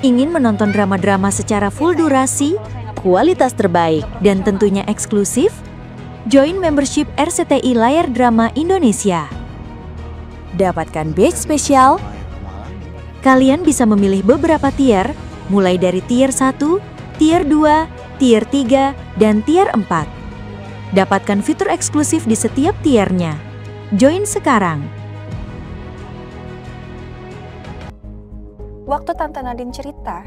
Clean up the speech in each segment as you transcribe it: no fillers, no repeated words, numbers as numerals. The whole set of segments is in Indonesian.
Ingin menonton drama-drama secara full durasi, kualitas terbaik, dan tentunya eksklusif? Join membership RCTI Layar Drama Indonesia. Dapatkan batch spesial. Kalian bisa memilih beberapa tier, mulai dari tier 1, tier 2, tier 3, dan tier 4. Dapatkan fitur eksklusif di setiap tiernya. Join sekarang. Waktu Tante Nadine cerita,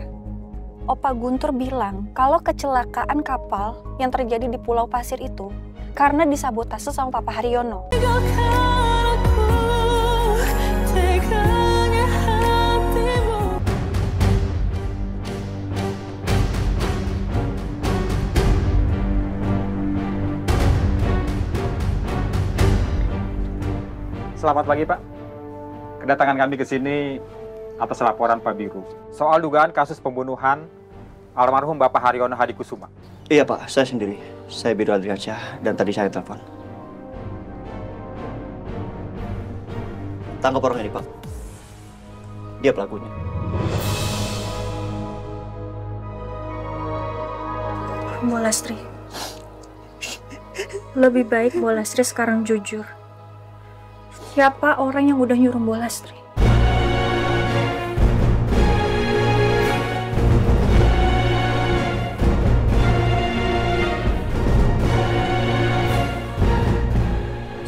Opa Guntur bilang kalau kecelakaan kapal yang terjadi di Pulau Pasir itu karena disabotase sama Papa Haryono. Selamat pagi, Pak. Kedatangan kami ke sini atas laporan Pak Biru soal dugaan kasus pembunuhan almarhum Bapak Haryono Hadikusuma. Iya Pak, saya sendiri. Saya Biru Adriansyah dan tadi saya telepon. Tangkap orang ini Pak. Dia pelakunya. Mbak Lastri, lebih baik Mbak Lastri sekarang jujur. Siapa orang yang udah nyuruh Mbak Lastri?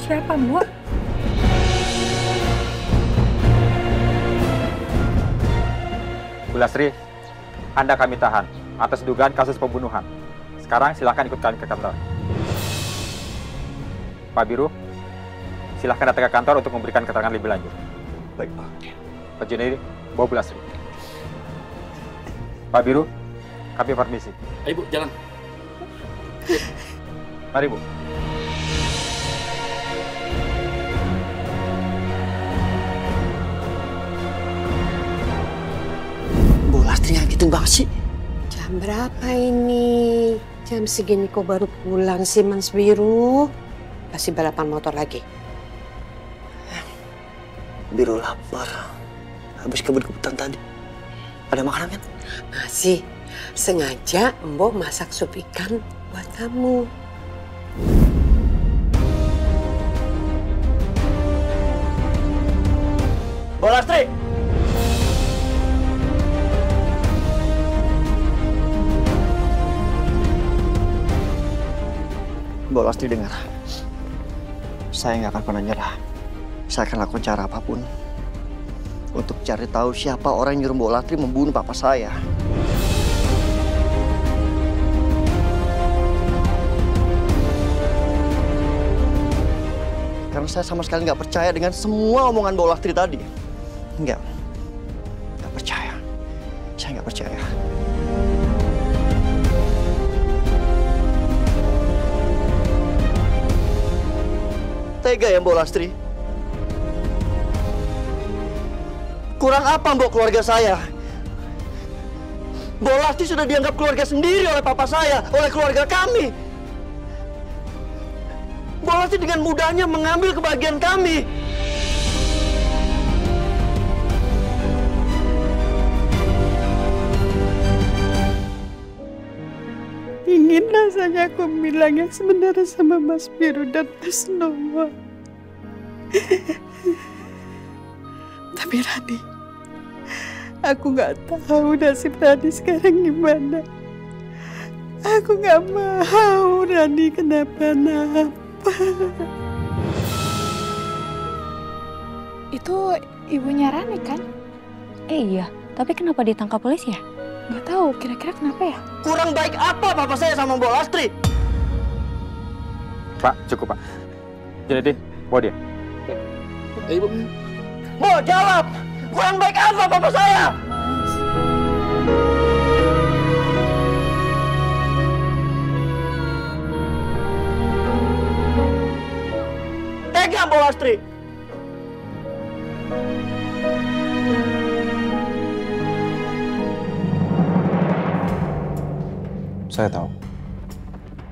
Siapa, Bu? Bu Lastri, Anda kami tahan atas dugaan kasus pembunuhan. Sekarang silakan ikut kami ke kantor. Pak Biru, silahkan datang ke kantor untuk memberikan keterangan lebih lanjut. Baik Pak. Pak Junaidi, bawa Bu Lastri. Pak Biru, kami permisi. Ayo Bu, jalan. Mari Bu. Bu Lastri nggak gitu banget sih? Jam berapa ini? Jam segini kok baru pulang sih, Mas Biru? Pasti balapan motor lagi. Biru lapar. Habis kebut-kebutan tadi. Ada makanan kan? Masih. Sengaja Mbok masak sup ikan buat kamu. Bu Lastri! Bu Lastri dengar. Saya nggak akan pernah nyerah. Saya akan lakukan cara apapun untuk cari tahu siapa orang yang nyuruh Bu Lastri membunuh papa saya. Karena saya sama sekali nggak percaya dengan semua omongan Bu Lastri tadi. Nggak percaya. Saya nggak percaya. Tega ya Mbok Lastri? Kurang apa Mbok keluarga saya? Mbok Lastri sudah dianggap keluarga sendiri oleh papa saya, oleh keluarga kami. Mbok Lastri dengan mudahnya mengambil kebahagiaan kami. Ingin rasanya aku bilang yang sebenarnya sama Mas Biru dan Mas Noah. Tapi Rani, aku nggak tahu nasib Rani sekarang gimana. Aku nggak mau Rani kenapa-napa. Itu ibunya Rani kan? Iya, tapi kenapa ditangkap polisi ya? Nggak tahu, kira-kira kenapa ya? Kurang baik apa papa saya sama Mbok Lastri? Pak, cukup Pak. Jadi, bawa dia. Ayo Bu. Mbok jawab! Kurang baik apa papa saya? Tega Mbok Lastri! Saya tahu,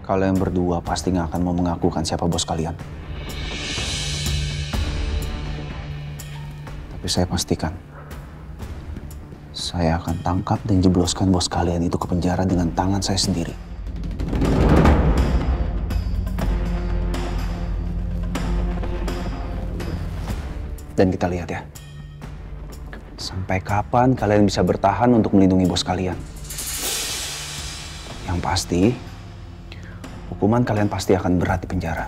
kalian berdua pasti nggak akan mau mengakukan siapa bos kalian. Tapi saya pastikan, saya akan tangkap dan jebloskan bos kalian itu ke penjara dengan tangan saya sendiri. Dan kita lihat ya, sampai kapan kalian bisa bertahan untuk melindungi bos kalian. Yang pasti, hukuman kalian pasti akan berat di penjara.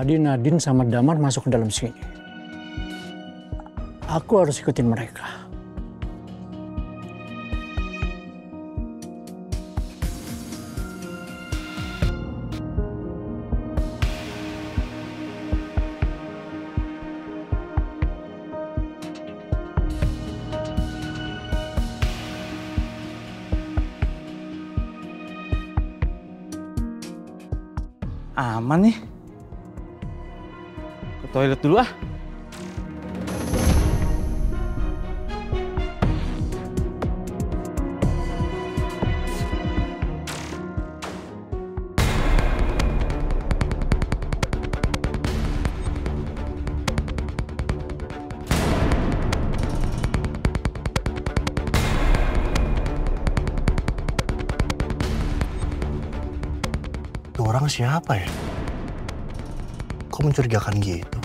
Tadi Nadine sama Damar masuk ke dalam sini. Aku harus ikutin mereka. Aman nih. Ke toilet dulu ah. Itu orang siapa ya? Kok mencurigakan gitu?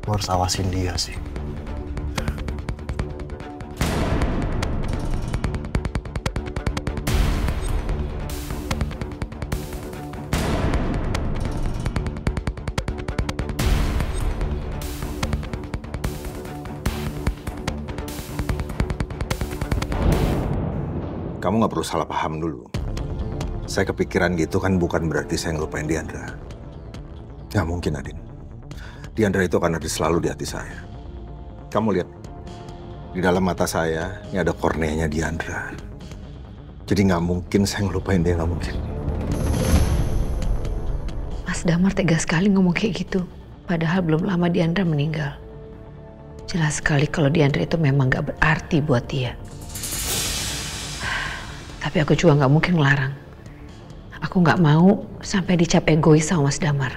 Gua harus awasin dia sih. Kamu nggak perlu salah paham dulu. Saya kepikiran gitu kan bukan berarti saya ngelupain Diandra. Nggak mungkin, Nadine. Diandra itu akan ada selalu di hati saya. Kamu lihat, di dalam mata saya ini ada korneanya Diandra. Jadi nggak mungkin saya ngelupain dia, nggak mungkin. Mas Damar tega sekali ngomong kayak gitu. Padahal belum lama Diandra meninggal. Jelas sekali kalau Diandra itu memang nggak berarti buat dia. Tapi aku juga nggak mungkin ngelarang. Aku nggak mau sampai dicap egois sama Mas Damar.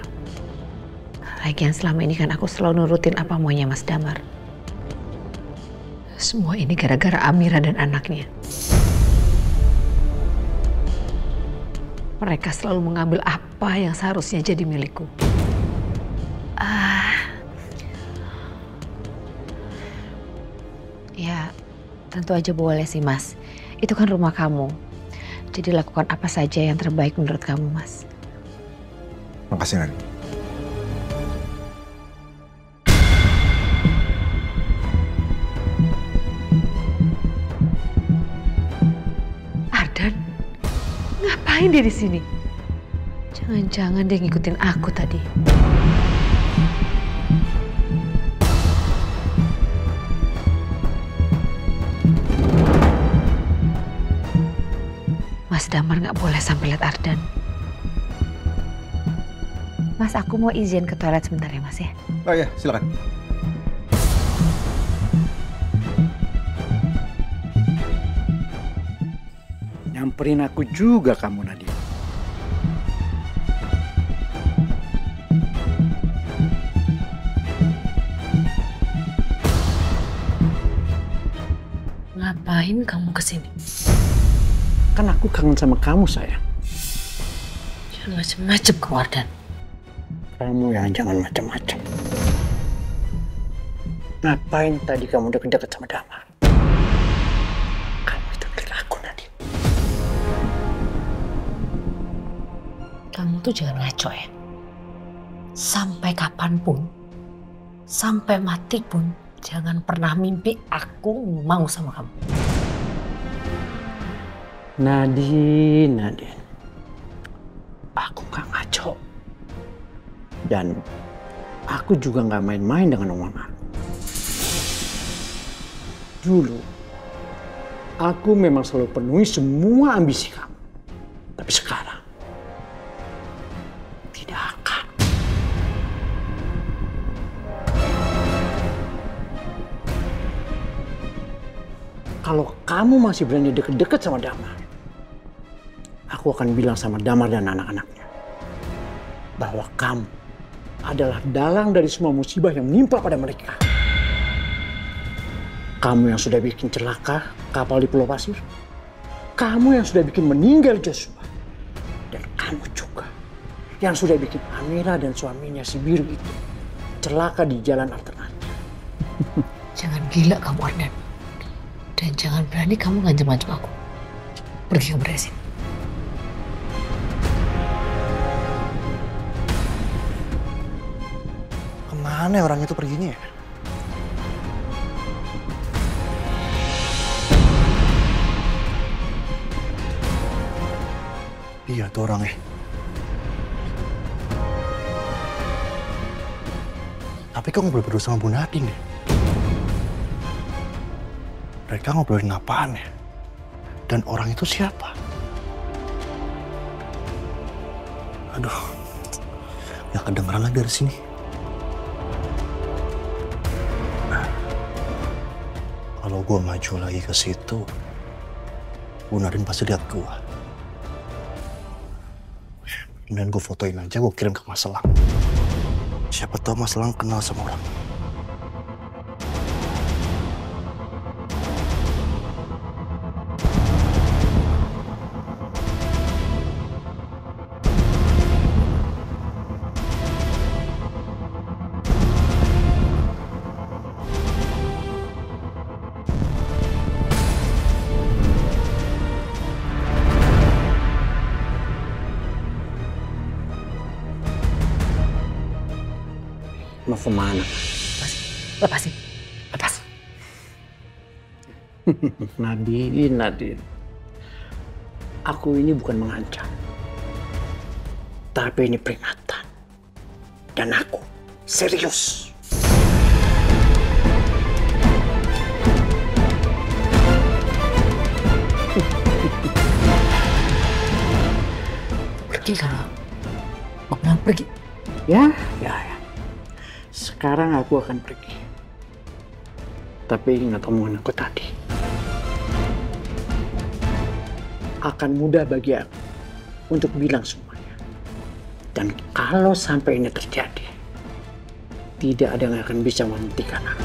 Lagian selama ini kan aku selalu nurutin apa maunya Mas Damar. Semua ini gara-gara Amira dan anaknya. Mereka selalu mengambil apa yang seharusnya jadi milikku. Ya, tentu aja boleh sih Mas. Itu kan rumah kamu. Jadi lakukan apa saja yang terbaik menurut kamu, Mas. Makasih, Nadine. Ardan, ngapain dia di sini? Jangan-jangan dia ngikutin aku tadi. Mas Damar nggak boleh sampai lihat Ardan. Mas, aku mau izin ke toilet sebentar ya, Mas ya. Oh iya, silakan. Nyamperin aku juga kamu, Nadine. Ngapain kamu kesini? Kan aku kangen sama kamu, sayang. Jangan macem-macem ke Ardan. Kamu yang jangan macam-macam. Ngapain tadi kamu deket-deket sama Damar? Kamu itu milik aku, Nadine. Kamu tuh jangan ngaco ya. Sampai kapanpun, sampai mati pun, jangan pernah mimpi aku mau sama kamu. Nadine. Aku gak ngaco. Dan aku juga gak main-main dengan omongan. Dulu, aku memang selalu penuhi semua ambisi kamu. Tapi sekarang, tidak akan. Kalau kamu masih berani deket-deket sama Damar, aku akan bilang sama Damar dan anak-anaknya bahwa kamu adalah dalang dari semua musibah yang menimpa pada mereka. Kamu yang sudah bikin celaka kapal di Pulau Pasir. Kamu yang sudah bikin meninggal Joshua. Dan kamu juga yang sudah bikin Amira dan suaminya si Biru itu celaka di jalan alternatif. Jangan gila kamu, Ardan. Dan jangan berani kamu ngancam-ngancam aku. Pergi kamu dari sini. Kemana orang itu perginya ya? Iya tuh orangnya. Tapi kok ngobrol berdua sama Bu Nadine ya? Mereka ngobrolin apaan ya? Dan orang itu siapa? Aduh, gak kedengeran lagi dari sini. Kalau gue maju lagi ke situ, Bu Nadine pasti lihat gue. Dan gue fotoin aja, gue kirim ke Mas Elang. Siapa tahu Mas Elang kenal sama orang. Mau kemana? Lepasin. Lepas. Nadine. Aku ini bukan mengancam. Tapi ini peringatan. Dan aku serius. Pergi kamu. Mau bilang pergi? Ya. Sekarang aku akan pergi. Tapi ingat omongan aku tadi. Akan mudah bagi aku untuk bilang semuanya. Dan kalau sampai ini terjadi, tidak ada yang akan bisa menghentikan aku.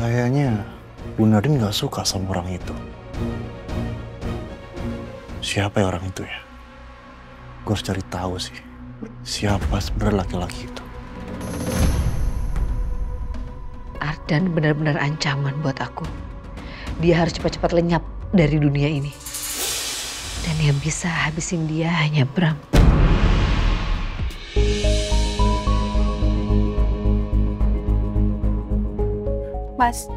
Kayaknya Bu Nadine gak suka sama orang itu. Siapa ya orang itu ya? Gue harus cari tahu sih. Siapa sebenarnya laki-laki itu? Ardan benar-benar ancaman buat aku. Dia harus cepat-cepat lenyap dari dunia ini. Dan yang bisa habisin dia hanya Bram. Mas,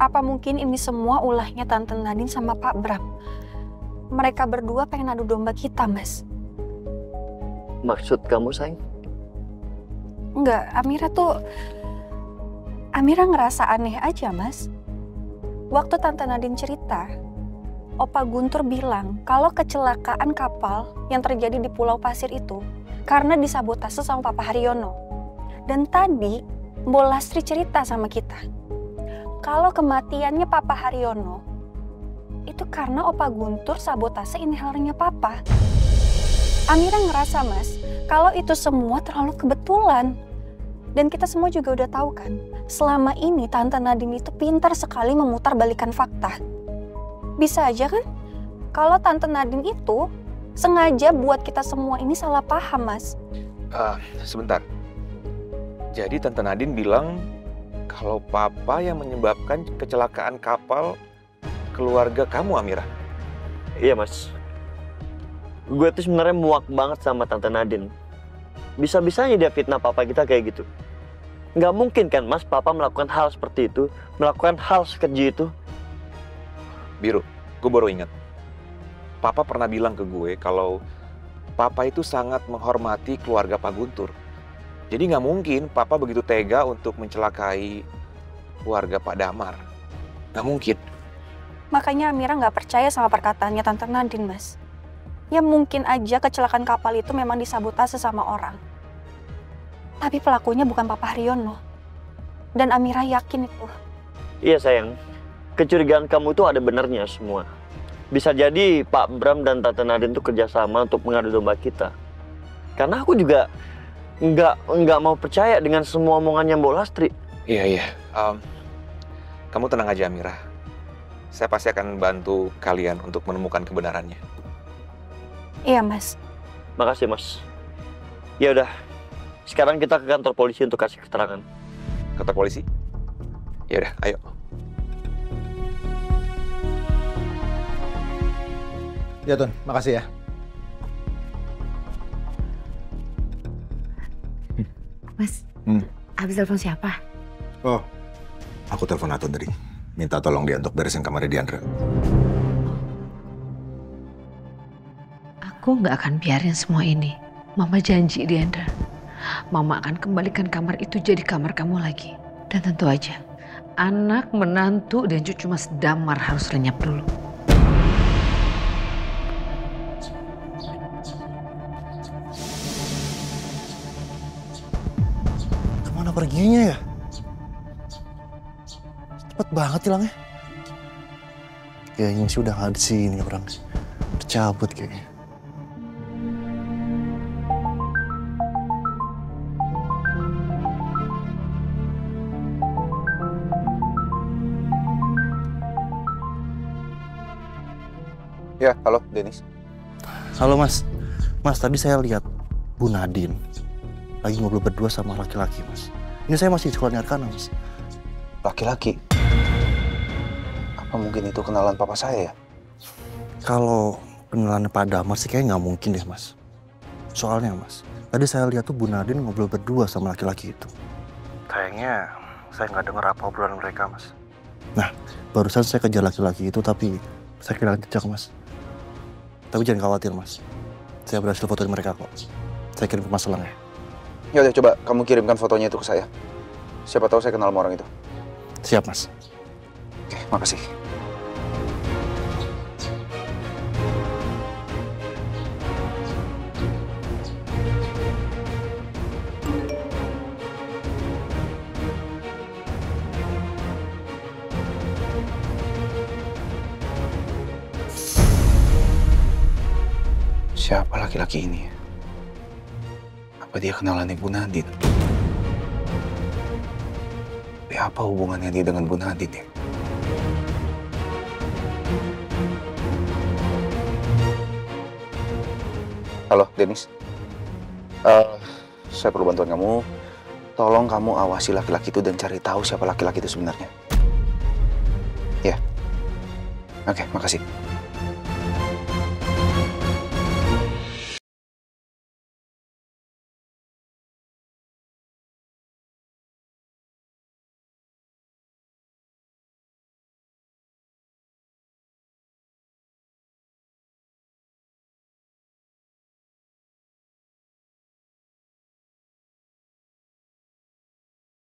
apa mungkin ini semua ulahnya Tante Nadine sama Pak Bram? Mereka berdua pengen adu domba kita, Mas. Maksud kamu, sayang? Enggak, Amira ngerasa aneh aja, Mas. Waktu Tante Nadine cerita, Opa Guntur bilang kalau kecelakaan kapal yang terjadi di Pulau Pasir itu karena disabotase sama Papa Haryono. Dan tadi Mbok Lastri cerita sama kita, kalau kematiannya Papa Haryono itu karena Opa Guntur sabotase inhalernya Papa. Amira ngerasa, Mas, kalau itu semua terlalu kebetulan. Dan kita semua juga udah tahu kan, selama ini Tante Nadine itu pintar sekali memutarbalikkan fakta. Bisa aja kan, kalau Tante Nadine itu sengaja buat kita semua ini salah paham, Mas. Sebentar. Jadi Tante Nadine bilang kalau Papa yang menyebabkan kecelakaan kapal keluarga kamu, Amira. Iya, Mas. Gue tuh sebenarnya muak banget sama Tante Nadine. Bisa-bisanya dia fitnah Papa kita kayak gitu. Nggak mungkin kan, Mas, Papa melakukan hal seperti itu, melakukan hal sekeji itu. Biru, gue baru ingat. Papa pernah bilang ke gue kalau Papa itu sangat menghormati keluarga Pak Guntur. Jadi nggak mungkin Papa begitu tega untuk mencelakai keluarga Pak Damar. Gak mungkin. Makanya Amira nggak percaya sama perkataannya Tante Nadine, Mas. Ya mungkin aja kecelakaan kapal itu memang disabotase sama orang. Tapi pelakunya bukan Papa Haryono. Dan Amira yakin itu. Iya sayang, kecurigaan kamu itu ada benernya semua. Bisa jadi Pak Bram dan Tante Nadine itu kerjasama untuk mengadu domba kita. Karena aku juga nggak mau percaya dengan semua omongannya Mbak Lastri. Iya. Kamu tenang aja, Amira. Saya pasti akan bantu kalian untuk menemukan kebenarannya. Iya, Mas. Makasih, Mas. Ya udah, sekarang kita ke kantor polisi untuk kasih keterangan. Kantor polisi? Ya udah, ayo. Ya Tun, makasih ya. Mas, habis telepon siapa? Oh, aku telepon Atun tadi. Minta tolong dia untuk beresin kamarnya Diandra. Aku nggak akan biarin semua ini. Mama janji, Diandra. Mama akan kembalikan kamar itu jadi kamar kamu lagi. Dan tentu aja, anak, menantu, dan cucu Mas Damar harus lenyap dulu. Kemana perginya ya? Cepet banget hilangnya. Kayaknya sih udah nggak di sini orang. Tercabut kayaknya. Ya, halo, Denis. Halo Mas. Mas, tadi saya lihat Bu Nadine lagi ngobrol berdua sama laki-laki, Mas. Ini saya masih sekolah Nyarkana, Mas. Laki-laki? Apa mungkin itu kenalan papa saya ya? Kalau kenalan Pak Damar sih kayaknya nggak mungkin deh, Mas. Soalnya, Mas, tadi saya lihat tuh Bu Nadine ngobrol berdua sama laki-laki itu. Kayaknya saya nggak dengar apa obrolan mereka, Mas. Nah, barusan saya kejar laki-laki itu, tapi saya kehilangan jejak, Mas. Tapi jangan khawatir, Mas. Saya berhasil fotoin mereka kok. Saya kirim ke Mas Elang ya. Ya udah, coba kamu kirimkan fotonya itu ke saya. Siapa tahu saya kenal sama orang itu. Siap, Mas. Oke, makasih. Siapa laki-laki ini? Apa dia kenalan Ibu Nadine? Tapi apa hubungannya dia dengan Bu Nadine ya? Halo, Denis. Saya perlu bantuan kamu. Tolong kamu awasi laki-laki itu dan cari tahu siapa laki-laki itu sebenarnya. Ya. Oke, makasih.